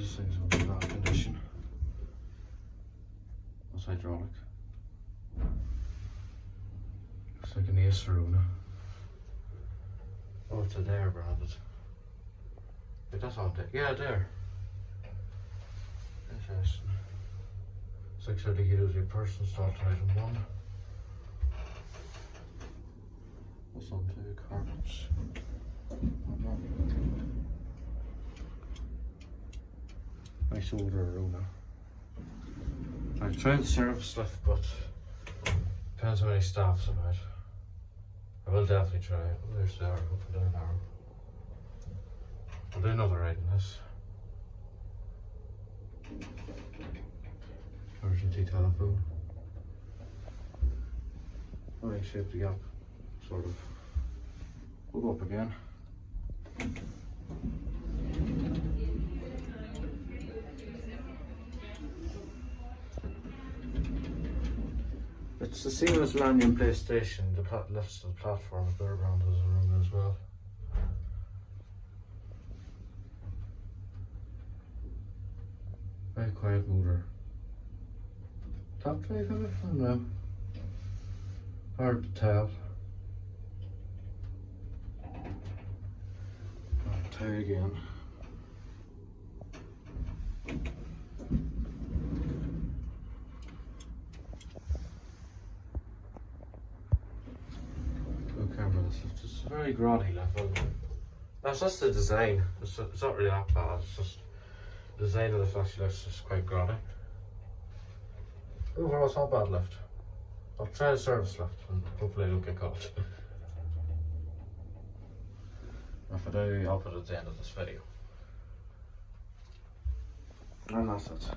this thing's in bad condition. That's hydraulic. Looks like an Orona. Oh, it's Adair branded. Wait, that's on there. Yeah, Adair. Interesting. 630 kilos your person start item 1. What's on 2 carpets? Nice older Orona. I've tried the service lift, but depends how many staff's about. I will definitely try it. Oh, there's the arrow, up and down arrow. I'll do another ride in this. Emergency telephone. Alright, safety gap. Sort of. We'll go up again. It's the same as Lanyon PlayStation. The lifts to the platform is better branded as Orona as well. Very quiet motor. Top drive of it? I don't know. Hard to tell. I'll try again. It's a very grotty level. That's just the design. It's not really that bad. It's just the design of the flashy lift is quite grotty. Overall, it's not a bad lift. I'll try the service lift and hopefully I don't get caught. If I do, I'll put it at the end of this video. And that's it.